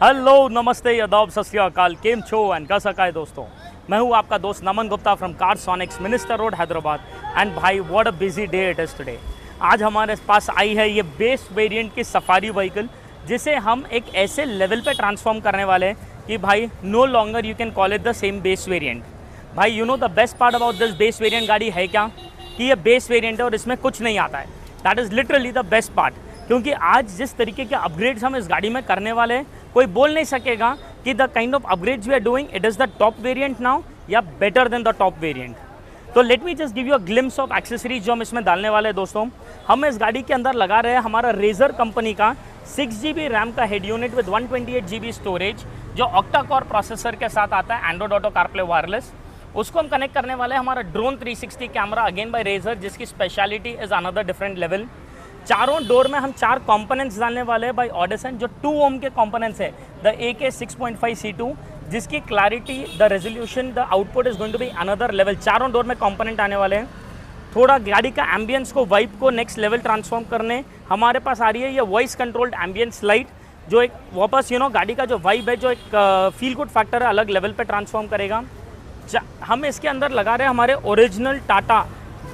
Hello नमस्ते आदाब सत श्री अकाल केम छो एंड कैसा है दोस्तों। मैं हूं आपका दोस्त Naman Gupta from Carsonics Minister Road Hyderabad. And भाई what a busy day it is today. आज हमारे पास आई है ये बेस वेरिएंट की सफारी व्हीकल, जिसे हम एक ऐसे लेवल पे ट्रांसफॉर्म करने वाले हैं कि भाई no longer you can call it the same base variant. भाई you know the best part about this base variant गाड़ी है क्या, कि ये बेस वेरिएंट है और इसमें कुछ नहीं आता है। That is literally the best part, क्योंकि आज जिस तरीके के अपग्रेड्स हम इस गाड़ी में करने वाले हैं, कोई बोल नहीं सकेगा कि the kind of upgrades we are doing it is the top variant now या better than the top variant. तो let me just give you a glimpse of accessories जो हम इसमें डालने वाले हैं दोस्तों। हम इस गाड़ी के अंदर लगा रहे हैं हमारा रेजर कंपनी का 6GB रैम का head unit with 128GB storage, जो ऑक्टा कोर प्रोसेसर के साथ आता है, एंड्रॉइड ऑटो कारप्ले वायरलेस। उसको हम कनेक्ट करने वाले हैं हमारा drone 360 camera again by Razer, जिसकी speciality is another different level. चारों डोर में हम 4 कंपोनेंट्स डालने वाले हैं बाय ऑडिसन, जो 2 ओम के कंपोनेंट्स है। द AK 6.5 C2, जिसकी clarity, the resolution, the output is going to be another level. चारों डोर में कंपोनेंट आने वाले हैं। थोड़ा गाड़ी का एम्बियंस को, वाइब को नेक्स्ट लेवल ट्रांसफॉर्म करने हमारे पास आ रही है ये वॉइस कंट्रोल्ड एम्बियंस लाइट, जो एक वापस गाड़ी का जो वाइब है, जो एक फील गुड फैक्टर है, अलग लेवल पे ट्रांसफॉर्म करेगा। हम इसके अंदर लगा रहे हैं हमारे ओरिजिनल टाटा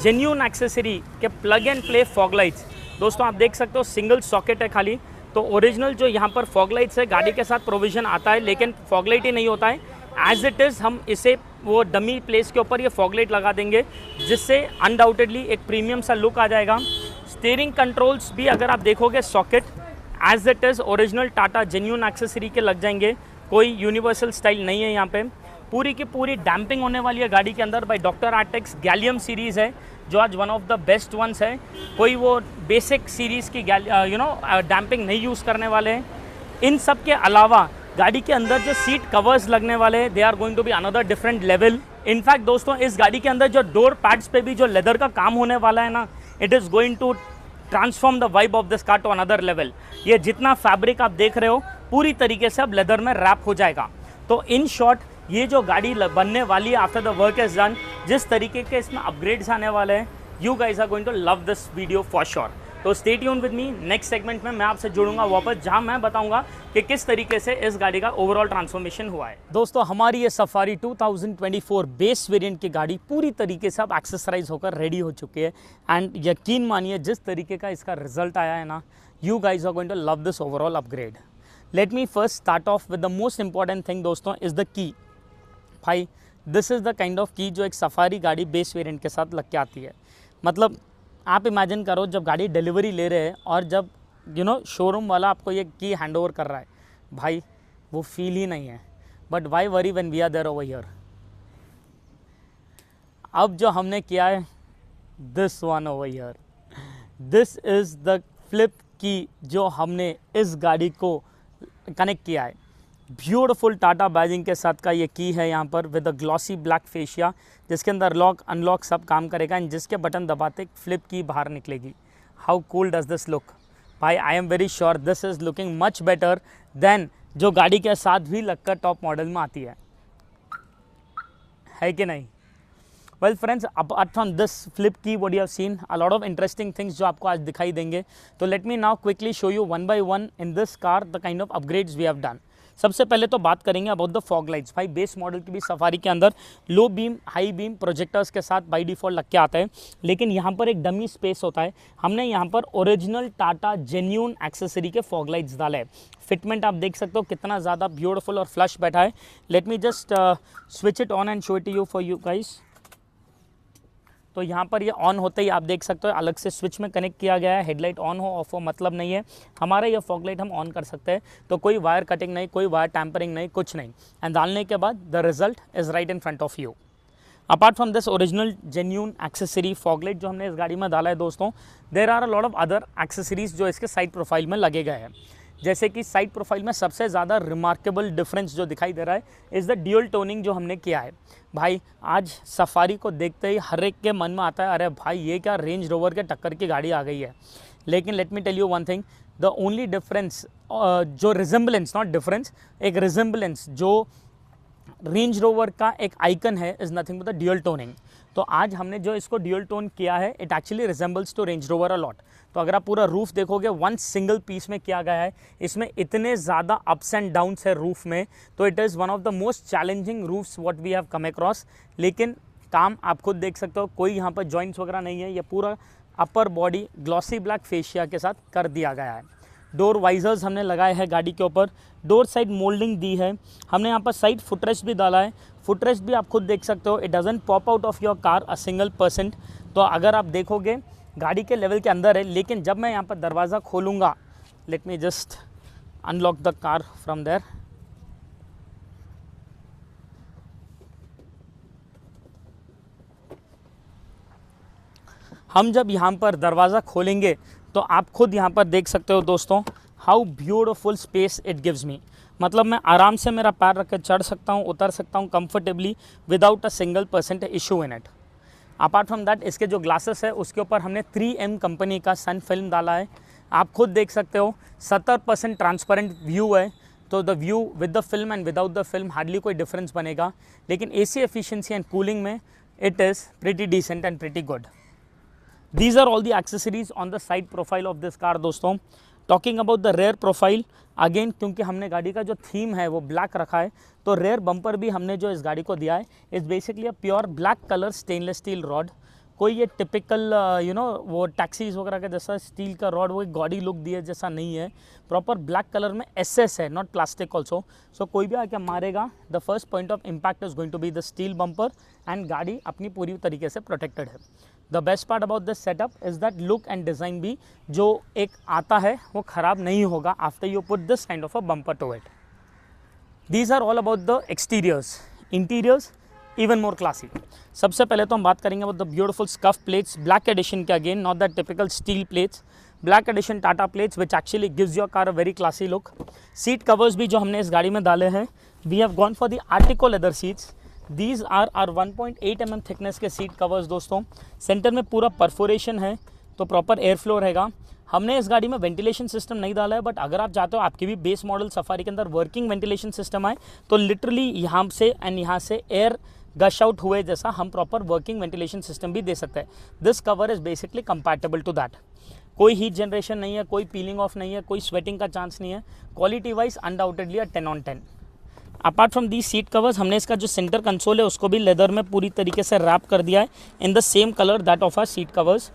जेन्यून एक्सेसरी के plug and play fog lights. दोस्तों आप देख सकते हो सिंगल सॉकेट है खाली, तो ओरिजिनल जो यहाँ पर फॉग लाइट्स है, गाड़ी के साथ प्रोविज़न आता है, लेकिन फॉग लाइट ही नहीं होता है। एज इट इज़ हम इसे वो डमी प्लेस के ऊपर ये फॉग लाइट लगा देंगे, जिससे अनडाउटेडली एक प्रीमियम सा लुक आ जाएगा। स्टीयरिंग कंट्रोल्स भी अगर आप देखोगे socket as it is original Tata genuine accessory के लग जाएंगे, कोई यूनिवर्सल स्टाइल नहीं है यहाँ पे। पूरी की पूरी डैम्पिंग होने वाली है गाड़ी के अंदर by doctor Artex gallium series है, जो आज one of the best ones है। कोई वो बेसिक सीरीज़ की डैम्पिंग नहीं यूज़ करने वाले हैं। इन सब के अलावा गाड़ी के अंदर जो सीट कवर्स लगने वाले हैं, they are going to be another different level. In fact दोस्तों इस गाड़ी के अंदर जो डोर पैड्स पे भी जो लेदर का काम होने वाला है ना, it is going to transform the vibe of this car to another level. ये जितना फैब्रिक आप देख रहे हो पूरी तरीके से अब लेदर में रैप हो जाएगा। तो इन शॉर्ट ये जो गाड़ी बनने वाली है after the work is done, जिस तरीके के इसमें अपग्रेड्स आने वाले हैं, you guys are going to love this video for sure. तो stay tune with me. Next segment में मैं आपसे जुड़ूंगा वापस, जहां मैं बताऊंगा कि किस तरीके से इस गाड़ी का ओवरऑल ट्रांसफॉर्मेशन हुआ है। दोस्तों हमारी ये सफारी 2024 बेस वेरिएंट की गाड़ी पूरी तरीके से अब एक्सेसराइज होकर रेडी हो चुकी है। एंड यकीन मानिए जिस तरीके का इसका रिजल्ट आया है ना, you guys are going to love this overall upgrade. Let me first start off with the most important thing दोस्तों, इज़ द की। भाई this is the kind of key जो एक सफारी गाड़ी बेस वेरिएंट के साथ लग के आती है। मतलब आप इमेजिन करो जब गाड़ी डिलीवरी ले रहे हैं और जब शोरूम वाला आपको ये की हैंड ओवर कर रहा है, भाई वो फील ही नहीं है। But why worry when we are there over here. अब जो हमने किया है, this one over here, this is the flip key जो हमने इस गाड़ी को कनेक्ट किया है। ब्यूटीफुल टाटा बैजिंग के साथ का ये की है यहाँ पर with a glossy black fascia, जिसके अंदर लॉक अनलॉक सब काम करेगा एंड जिसके बटन दबाते फ्लिप की बाहर निकलेगी। How cool does this look भाई। I am very sure this is looking much better than जो गाड़ी के साथ भी लगकर टॉप मॉडल में आती है कि नहीं। Well friends, apart from this flip की what you have seen a lot of interesting things जो आपको आज दिखाई देंगे। तो let me now quickly show you one by one in this car the kind of upgrades we have done. सबसे पहले तो बात करेंगे अबाउट द फॉग लाइट्स। भाई बेस मॉडल की भी सफारी के अंदर low beam high beam projectors के साथ बाय डिफ़ॉल्ट लग के आता है, लेकिन यहाँ पर एक डमी स्पेस होता है। हमने यहाँ पर ओरिजिनल टाटा जेन्यून एक्सेसरी के फॉग लाइट्स डाले हैं। फिटमेंट आप देख सकते हो कितना ज़्यादा ब्यूटीफुल और फ्लश बैठा है। Let me just switch it on and show it to you for you guys. तो यहाँ पर ये ऑन होते ही आप देख सकते हो अलग से स्विच में कनेक्ट किया गया है। हेडलाइट ऑन हो ऑफ हो मतलब नहीं है, हमारा ये फॉग लाइट हम ऑन कर सकते हैं। तो कोई वायर कटिंग नहीं, कोई वायर टैम्परिंग नहीं, कुछ नहीं। एंड डालने के बाद the result is right in front of you. Apart from this original genuine accessory fog light जो हमने इस गाड़ी में डाला है दोस्तों, there are a lot of other accessories जो इसके साइड प्रोफाइल में लगे गए हैं। जैसे कि साइड प्रोफाइल में सबसे ज़्यादा रिमार्केबल डिफरेंस जो दिखाई दे रहा है इज़ द ड्यूल टोनिंग जो हमने किया है। भाई आज सफारी को देखते ही हर एक के मन में आता है, अरे भाई ये क्या रेंज रोवर के टक्कर की गाड़ी आ गई है। लेकिन let me tell you one thing, the only difference जो रिजेंबलेंस, नॉट डिफरेंस, एक रिजेंबलेंस जो रेंज रोवर का एक आइकन है is nothing but the dual toning. तो तो आज हमने जो इसको ड्यूल टोन किया है, it actually resembles to Range Rover a lot. तो अगर आप पूरा रूफ देखोगे, वन सिंगल पीस में किया गया है। इसमें इतने ज़्यादा अप्स एंड डाउन्स है रूफ में, तो it is one of the most challenging roofs what we have come across. लेकिन काम आप खुद देख सकते हो, कोई यहाँ पर जॉइंट्स वगैरह नहीं है। ये पूरा upper body glossy black fascia के साथ कर दिया गया है। डोर वाइजर्स हमने लगाए हैं गाड़ी के ऊपर, डोर साइड मोल्डिंग दी है हमने। यहाँ पर साइड फुटरेस्ट भी डाला है। फुटरेस्ट भी आप खुद देख सकते हो, it doesn't pop out of your car a single percent. तो अगर आप देखोगे गाड़ी के लेवल के अंदर है, लेकिन जब मैं यहाँ पर दरवाज़ा खोलूँगा, let me just unlock the car from there. हम जब यहाँ पर दरवाज़ा खोलेंगे तो आप खुद यहाँ पर देख सकते हो दोस्तों, how beautiful space it gives me. मतलब मैं आराम से मेरा पैर रख के चढ़ सकता हूँ, उतर सकता हूँ comfortably without a single percent issue in it. Apart from that, इसके जो ग्लासेस है उसके ऊपर हमने 3M कंपनी का सन फिल्म डाला है। आप खुद देख सकते हो 70% ट्रांसपेरेंट व्यू है। तो the view with the film and without the film hardly कोई डिफरेंस बनेगा, लेकिन AC एफिशिएंसी एंड कूलिंग में it is pretty decent and pretty good. These are all the accessories on the side profile of this car दोस्तों। Talking about the rare profile, again क्योंकि हमने गाड़ी का जो थीम है वो ब्लैक रखा है, तो रेयर बम्पर भी हमने जो इस गाड़ी को दिया है is basically a pure black colour stainless steel rod. कोई ये टिपिकल वो टैक्सीज वगैरह का जैसा स्टील का रॉड वो गॉडी लुक दिए जैसा नहीं है। प्रॉपर ब्लैक कलर में SS है, नॉट प्लास्टिक ऑल्सो। सो कोई भी आके मारेगा, the first point of impact is going to be the steel bumper and गाड़ी अपनी पूरी तरीके से प्रोटेक्टेड है। The best part about this setup is that look and design भी जो एक आता है वो ख़राब नहीं होगा after you put this kind of a bumper to it. These are all about the exteriors. Interiors even more classy. सबसे पहले तो हम बात करेंगे about the beautiful scuff plates, black edition के, again not that typical steel plates, black edition Tata plates which actually gives your car a very classy look. Seat covers भी जो हमने इस गाड़ी में डाले हैं, we have gone for the Artico leather seats. These are 1.8 mm thickness के seat covers दोस्तों। सेंटर में पूरा परफोरेशन है, तो प्रॉपर एयर फ्लो रहेगा। हमने इस गाड़ी में वेंटिलेशन सिस्टम नहीं डाला है, बट अगर आप चाहते हो आपकी भी बेस मॉडल सफारी के अंदर वर्किंग वेंटिलेशन सिस्टम आए, तो लिटरली यहाँ से एंड यहाँ से एयर गश आउट हुए जैसा हम प्रॉपर वर्किंग वेंटिलेशन सिस्टम भी दे सकते हैं। This cover is basically compatible to that. कोई हीट जनरेशन नहीं है, कोई पीलिंग ऑफ नहीं है, कोई स्वेटिंग का चांस नहीं है। Quality wise undoubtedly a 10 on 10। Apart from the seat covers, हमने इसका जो सेंटर कंसोल है उसको भी लेदर में पूरी तरीके से रैप कर दिया है in the same colour that of our seat covers.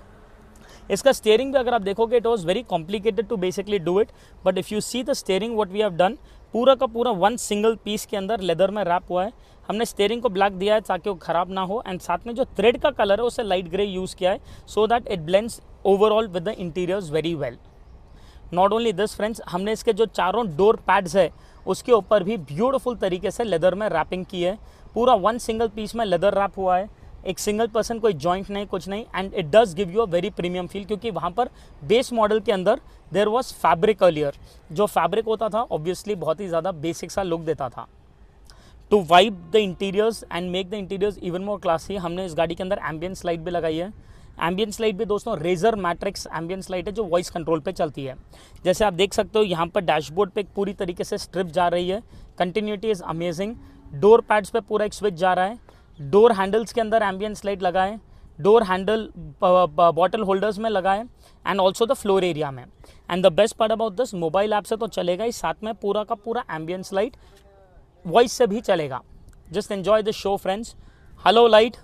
इसका स्टीयरिंग भी अगर आप देखोगे, it was very complicated to basically do it, but if you see the steering what we have done, पूरा का पूरा वन सिंगल पीस के अंदर लेदर में रैप हुआ है। हमने स्टीयरिंग को ब्लैक दिया है ताकि वो ख़राब ना हो, एंड साथ में जो थ्रेड का कलर है उसे लाइट ग्रे यूज़ किया है, so that it blends overall with the interiors very well. Not only this friends, हमने इसके जो चारों डोर पैड्स है उसके ऊपर भी ब्यूटीफुल तरीके से लेदर में रैपिंग की है। पूरा वन सिंगल पीस में लेदर रैप हुआ है, एक सिंगल पर्सन, कोई जॉइंट नहीं, कुछ नहीं, and it does give you a very premium feel, क्योंकि वहाँ पर बेस मॉडल के अंदर देयर वाज फैब्रिक अर्लियर। जो फैब्रिक होता था ऑब्वियसली बहुत ही ज़्यादा बेसिक सा लुक देता था। To vibe the interiors and make the interiors even more classy, हमने इस गाड़ी के अंदर एम्बियंस लाइट भी लगाई है। एम्बियंस लाइट भी दोस्तों रेजर मैट्रिक्स एम्बियंस लाइट है जो वॉइस कंट्रोल पे चलती है। जैसे आप देख सकते हो यहाँ पर डैशबोर्ड पे पूरी तरीके से स्ट्रिप जा रही है, continuity is amazing. Door pads पे पूरा एक स्विच जा रहा है, डोर हैंडल्स के अंदर एम्बियंस लाइट लगा है, डोर हैंडल बॉटल होल्डर्स में लगा है, and also the floor area में। And the best part about this, mobile app से तो चलेगा ही, साथ में पूरा का पूरा एम्बियंस लाइट वॉइस से भी चलेगा। Just enjoy the show friends. Hello light,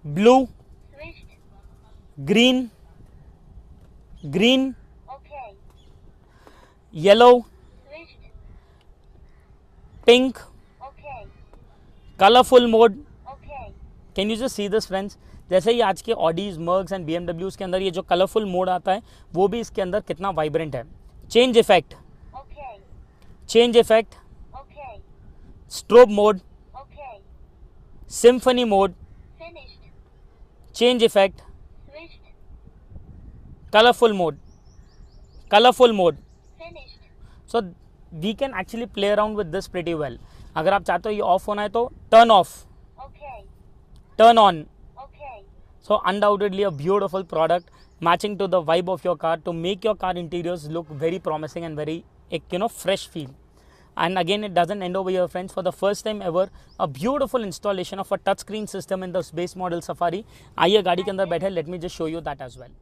blue, green, okay, yellow, switched, pink, okay, colorful mode, okay। Can you just see this friends? जैसे ही आज के ऑडीज, मर्ग्स एंड BMWs के अंदर ये जो कलरफुल मोड आता है वो भी इसके अंदर कितना वाइब्रेंट है। Change effect, okay, change effect, okay, strobe mode, okay, symphony mode, finished, change effect, colorful mode, finished। So we can actually play around with this pretty well। अगर आप चाहते हो ये ऑफ होना है तो turn off, okay, turn on, okay। So undoubtedly a beautiful product matching to the vibe of your car to make your car interiors look very promising and very fresh feel। And again, it doesn't end over here, friends. For the first time ever, a beautiful installation of a touchscreen system in the base model Safari. आइए गाड़ी के अंदर बैठे, let me just show you that as well.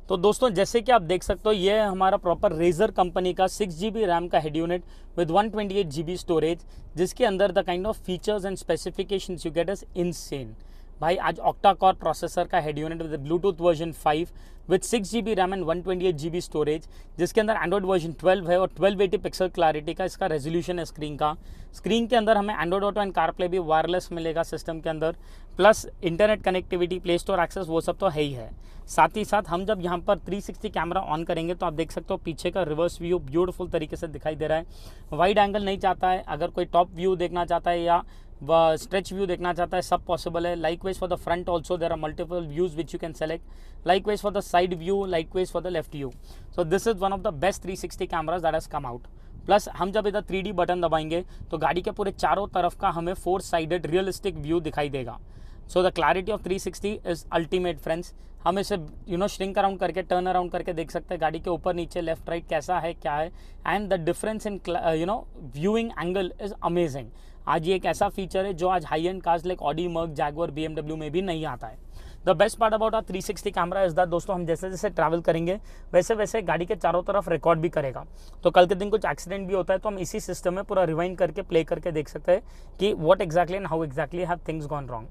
तो दोस्तों जैसे कि आप देख सकते हो, ये है हमारा प्रॉपर रेजर कंपनी का 6GB रैम का head unit with 128GB storage, जिसके अंदर the kind of features and specifications you get is insane भाई। आज ऑक्टा कोर प्रोसेसर का head unit with Bluetooth version 5 with 6GB RAM and 128GB storage, जिसके अंदर Android version 12 है और 1280 pixel clarity का इसका रेजोल्यूशन है स्क्रीन का। स्क्रीन के अंदर हमें एंड्रॉइड ऑटो एंड कारप्ले भी वायरलेस मिलेगा सिस्टम के अंदर, plus internet connectivity, Play Store access, वो सब तो है ही है। साथ ही साथ हम जब यहाँ पर 360 कैमरा ऑन करेंगे तो आप देख सकते हो पीछे का रिवर्स व्यू ब्यूटीफुल तरीके से दिखाई दे रहा है। वाइड एंगल नहीं चाहता है, अगर कोई टॉप व्यू देखना चाहता है या स्ट्रेच व्यू देखना चाहता है, सब पॉसिबल है। Likewise for the front also there are multiple views which you can select, likewise for the side view, likewise for the left view. So this is one of the best 360 cameras that has come out. Plus हम जब इधर 3D button दबाएंगे तो गाड़ी के पूरे चारों तरफ का हमें 4 साइडेड रियलिस्टिक व्यू दिखाई देगा। So the clarity of 360 is ultimate friends. हम इसे श्रिंक अराउंड करके, टर्न अराउंड करके देख सकते हैं गाड़ी के ऊपर नीचे, लेफ्ट राइट कैसा है, क्या है, and the difference in viewing angle is amazing. आज ये एक ऐसा फीचर है जो आज high end cars like Audi, Merc, Jaguar, BMW में भी नहीं आता है। The best part about our 360 camera is that दोस्तों, हम जैसे जैसे ट्रैवल करेंगे वैसे वैसे गाड़ी के चारों तरफ रिकॉर्ड भी करेगा। तो कल के दिन कुछ एक्सीडेंट भी होता है तो हम इसी सिस्टम में पूरा रिवाइंड करके, प्ले करके देख सकते हैं कि what exactly and how exactly have things gone wrong.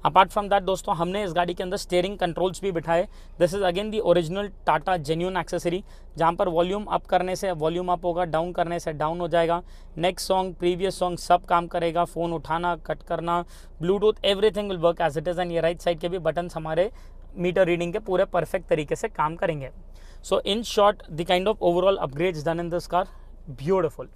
Apart from that दोस्तों, हमने इस गाड़ी के अंदर स्टीयरिंग कंट्रोल्स भी बिठाए। This is again the original Tata genuine accessory, जहाँ पर वॉल्यूम अप करने से वॉल्यूम अप होगा, डाउन करने से डाउन हो जाएगा। नेक्स्ट सॉन्ग, प्रीवियस सॉन्ग सब काम करेगा, फ़ोन उठाना, कट करना, bluetooth, everything will work as it is. And ये राइट साइड के भी बटन्स हमारे मीटर रीडिंग के पूरे परफेक्ट तरीके से काम करेंगे। So in short, the kind of overall upgrades done in this car, beautiful.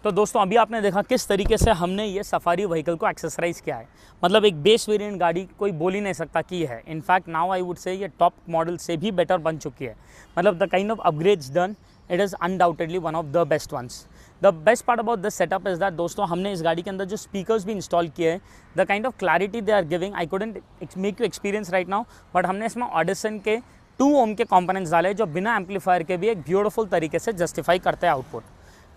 तो दोस्तों अभी आपने देखा किस तरीके से हमने ये सफारी व्हीकल को एक्सेसराइज किया है। मतलब एक बेस वेरिएंट गाड़ी कोई बोल ही नहीं सकता कि है। In fact now I would say ये टॉप मॉडल से भी बेटर बन चुकी है। मतलब the kind of upgrades done, it is undoubtedly one of the best ones. The best part about this setup is that दोस्तों, हमने इस गाड़ी के अंदर जो स्पीकर्स भी इंस्टॉल किए हैं, the kind of clarity they are giving, I couldn't make you experience right now, but हमने इसमें ऑडिसन के 2 ओम के कंपोनेंट्स डाले जो बिना एम्पलीफायर के भी एक ब्यूटीफुल तरीके से जस्टिफाई करते हैं output.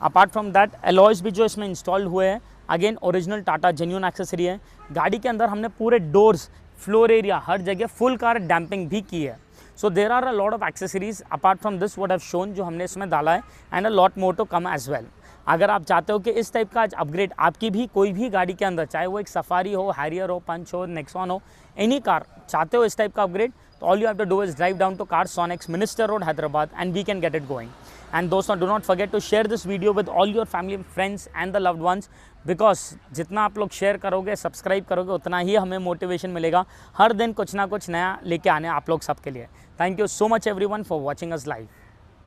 Apart from that, alloys भी जो इसमें इंस्टॉल्ड हुए हैं, again original Tata genuine accessory है। गाड़ी के अंदर हमने पूरे डोर्स, फ्लोर एरिया, हर जगह फुल कार डैम्पिंग भी की है। So there are a lot of accessories apart from this what have shown, जो हमने इसमें डाला है, and a lot more to come as well. अगर आप चाहते हो कि इस टाइप का आज अपग्रेड आपकी भी कोई भी गाड़ी के अंदर, चाहे वो एक सफारी हो, हैरियर हो, पंच हो, नेक्सॉन हो, एनी कार चाहते हो इस टाइप का अपग्रेड, तो all you have to do is drive down to Carsonics, Minister Road, Hyderabad, and we can get it going. And दोस्तों, do not forget to share this video with all your family, friends and the loved ones, because जितना आप लोग share करोगे, subscribe करोगे, उतना ही हमें motivation मिलेगा हर दिन कुछ ना कुछ नया लेके आने आप लोग सबके लिए। Thank you so much everyone for watching us live.